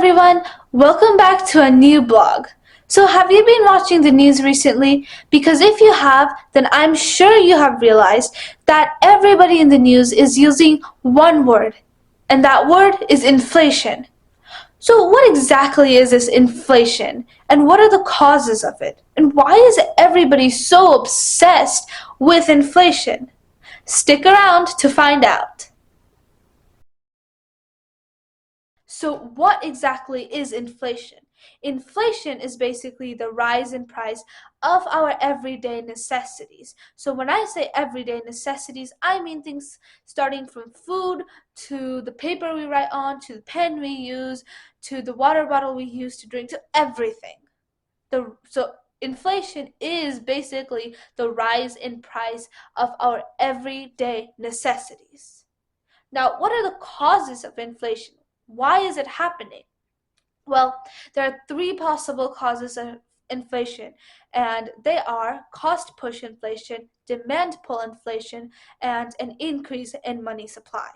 everyone, welcome back to a new blog. So have you been watching the news recently? Because if you have, then I'm sure you have realized that everybody in the news is using one word, and that word is inflation. So what exactly is this inflation, and what are the causes of it? And why is everybody so obsessed with inflation? Stick around to find out. So, what exactly is inflation? Inflation is basically the rise in price of our everyday necessities. So, when I say everyday necessities, I mean things starting from food to the paper we write on, to the pen we use, to the water bottle we use to drink, to everything. So, inflation is basically the rise in price of our everyday necessities. Now, what are the causes of inflation? Why is it happening? Well, there are three possible causes of inflation, and they are cost push inflation, demand pull inflation, and an increase in money supply.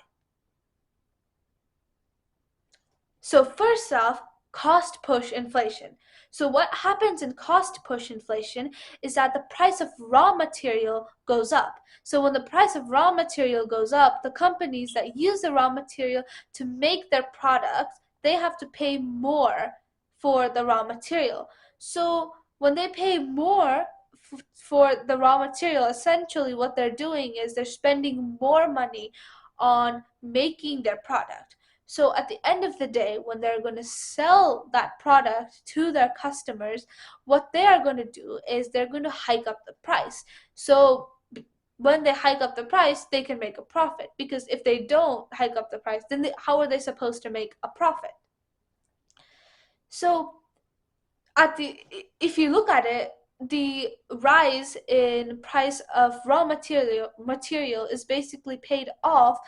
So, first off, cost push inflation. So, what happens in cost push inflation is that the price of raw material goes up. So, when the price of raw material goes up, the companies that use the raw material to make their products, they have to pay more for the raw material. So, when they pay more for the raw material, essentially what they're doing is they're spending more money on making their product. So at the end of the day, when they're going to sell that product to their customers, what they are going to do is they're going to hike up the price. So when they hike up the price, they can make a profit. Because if they don't hike up the price, then how are they supposed to make a profit? So if you look at it, the rise in price of raw material is basically paid off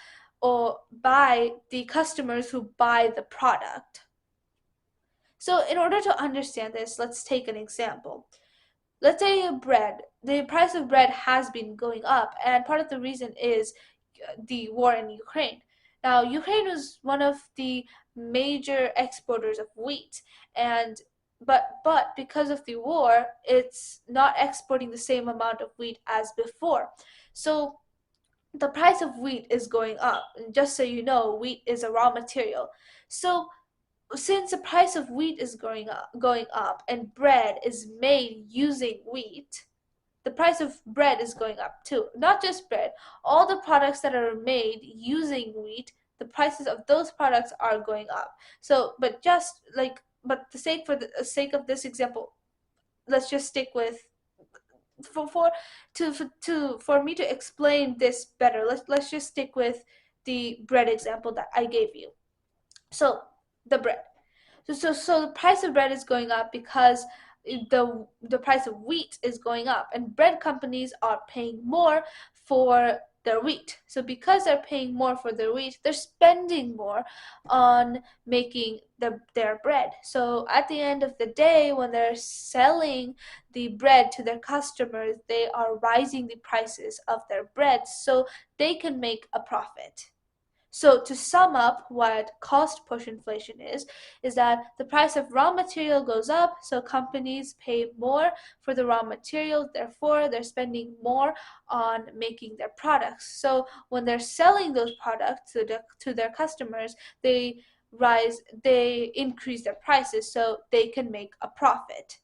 or by the customers who buy the product. So in order to understand this, let's take an example. Let's say bread. The price of bread has been going up, and part of the reason is the war in Ukraine. Now, Ukraine was one of the major exporters of wheat, and but because of the war, it's not exporting the same amount of wheat as before. So the price of wheat is going up. And just so you know, wheat is a raw material. So since the price of wheat is going up and bread is made using wheat, the price of bread is going up too. Not just bread, all the products that are made using wheat, the prices of those products are going up. So, but the sake of this example, let's just stick with for for me to explain this better. Let's just stick with the bread example that I gave you. So, the bread. So the price of bread is going up because the price of wheat is going up, and bread companies are paying more for their wheat. So because they're paying more for their wheat, they're spending more on making their bread. So at the end of the day, when they're selling the bread to their customers, they are raising the prices of their bread so they can make a profit. So to sum up what cost push inflation is that the price of raw material goes up, so companies pay more for the raw material, therefore they're spending more on making their products. So when they're selling those products to their customers, they increase their prices so they can make a profit.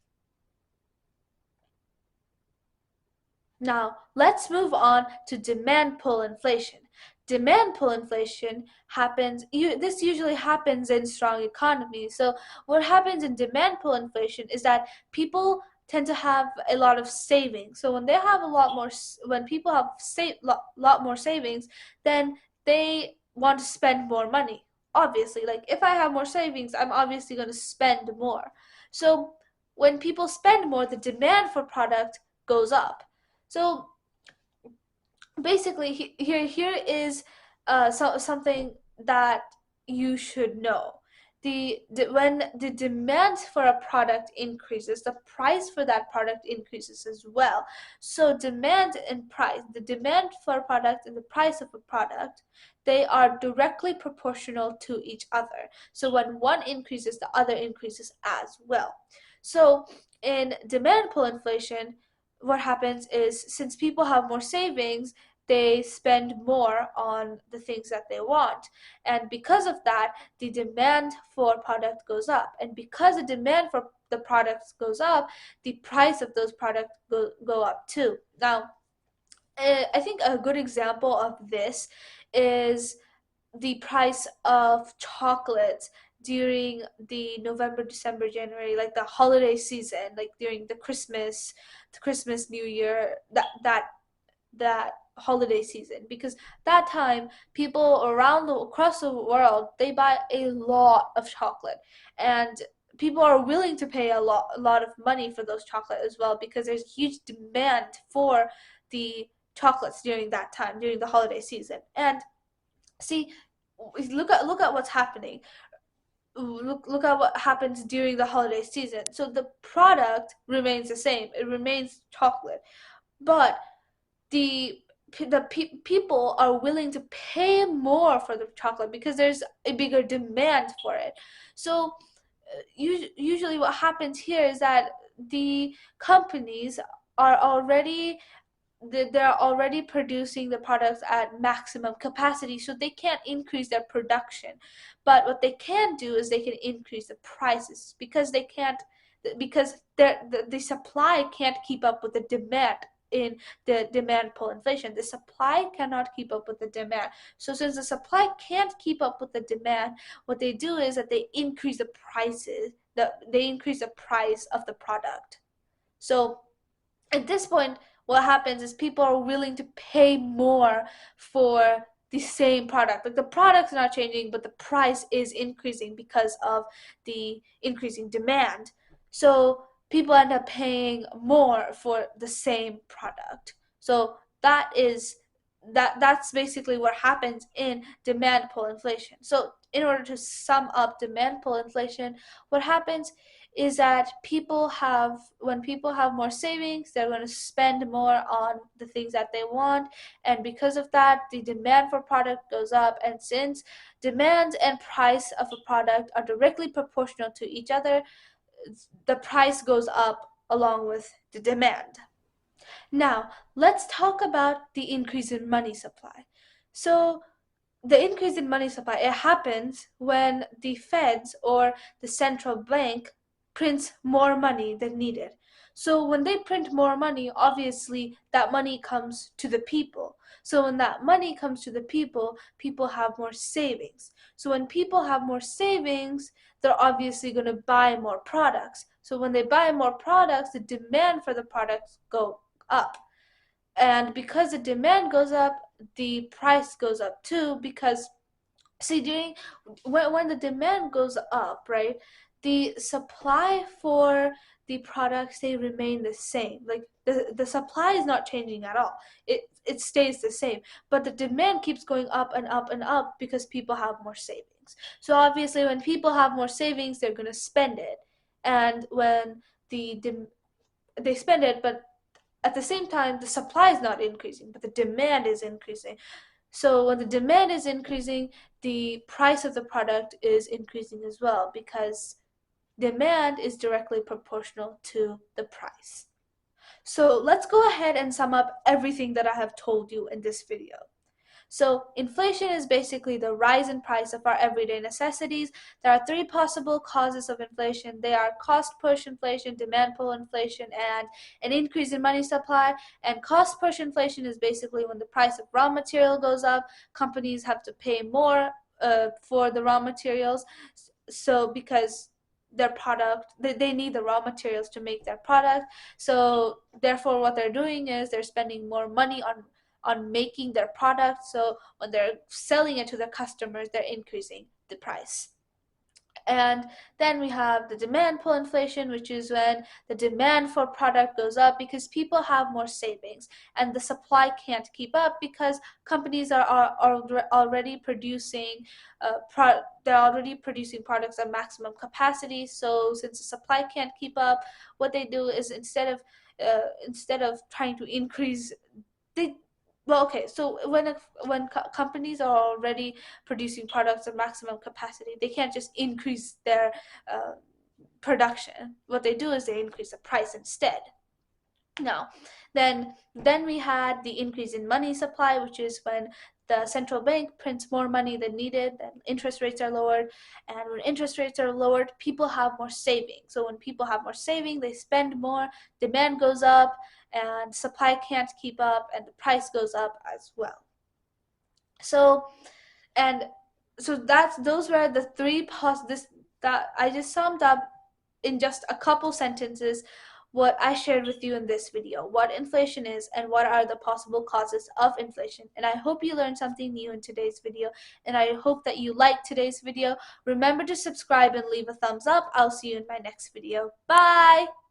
Now, let's move on to demand pull inflation. Demand pull inflation this usually happens in strong economies. So, what happens in demand pull inflation is that people tend to have a lot of savings. So, when they have a lot more, when people have lot more savings, then they want to spend more money. Obviously, like if I have more savings, I'm obviously going to spend more. So, when people spend more, the demand for product goes up. So basically, here is something that you should know. when the demand for a product increases, the price for that product increases as well. So demand and price, the demand for a product and the price of a product, they are directly proportional to each other. So when one increases, the other increases as well. So in demand pull inflation, what happens is, since people have more savings, they spend more on the things that they want. And because of that, the demand for product goes up. And because the demand for the products goes up, the price of those products go up too. Now, I think a good example of this is the price of chocolates during the November, December, January, like the holiday season, like during the Christmas, New Year, that holiday season, because that time people across the world, they buy a lot of chocolate, and people are willing to pay a lot of money for those chocolate as well, because there's huge demand for the chocolates during that time, during the holiday season. And see, look at what's happening. Look at what happens during the holiday season. So the product remains the same, it remains chocolate, but the people are willing to pay more for the chocolate because there's a bigger demand for it. So usually what happens here is that the companies are already they're already producing the products at maximum capacity, so they can't increase their production. But what they can do is they can increase the prices, because they can't, because the supply can't keep up with the demand. In the demand pull inflation, the supply cannot keep up with the demand. So since the supply can't keep up with the demand, what they do is that they increase the prices, they increase the price of the product. So at this point, what happens is people are willing to pay more for the same product. Like, the product's not changing, but the price is increasing because of the increasing demand. So people end up paying more for the same product. So that's basically what happens in demand pull inflation. So in order to sum up demand pull inflation, what happens is that when people have more savings, they're going to spend more on the things that they want, and because of that, the demand for product goes up. And since demand and price of a product are directly proportional to each other, the price goes up along with the demand. Now, let's talk about the increase in money supply. So the increase in money supply, it happens when the feds, or the central bank, prints more money than needed. So when they print more money, obviously that money comes to the people. So when that money comes to the people, people have more savings. So when people have more savings, they're obviously going to buy more products. So when they buy more products, the demand for the products go up. And because the demand goes up, the price goes up too, because see, during when the demand goes up, right, the supply for the products, they remain the same. Like, the supply is not changing at all, it stays the same, but the demand keeps going up and up and up because people have more savings. So obviously when people have more savings, they're going to spend it. And when they spend it, but at the same time, the supply is not increasing, but the demand is increasing. So when the demand is increasing, the price of the product is increasing as well, because demand is directly proportional to the price. So let's go ahead and sum up everything that I have told you in this video. So inflation is basically the rise in price of our everyday necessities. There are three possible causes of inflation. They are cost push inflation, demand pull inflation, and an increase in money supply. And cost push inflation is basically when the price of raw material goes up, companies have to pay more for the raw materials. So because their product, they need the raw materials to make their product, so therefore what they're doing is they're spending more money on making their product, so when they're selling it to their customers, they're increasing the price. And then we have the demand pull inflation, which is when the demand for product goes up because people have more savings and the supply can't keep up because companies are already producing they're already producing products at maximum capacity. So since the supply can't keep up, what they do is instead of trying to increase, they well, okay, so when companies are already producing products at maximum capacity, they can't just increase their uh, production. What they do is they increase the price instead. Now, then we had the increase in money supply, which is when the central bank prints more money than needed, then interest rates are lowered, and when interest rates are lowered, people have more saving. So when people have more saving, they spend more, demand goes up, and supply can't keep up, and the price goes up as well. So and so that's those were the three this that I just summed up in just a couple sentences what I shared with you in this video, what inflation is and what are the possible causes of inflation. And I hope you learned something new in today's video, and I hope that you liked today's video. Remember to subscribe and leave a thumbs up. I'll see you in my next video. Bye!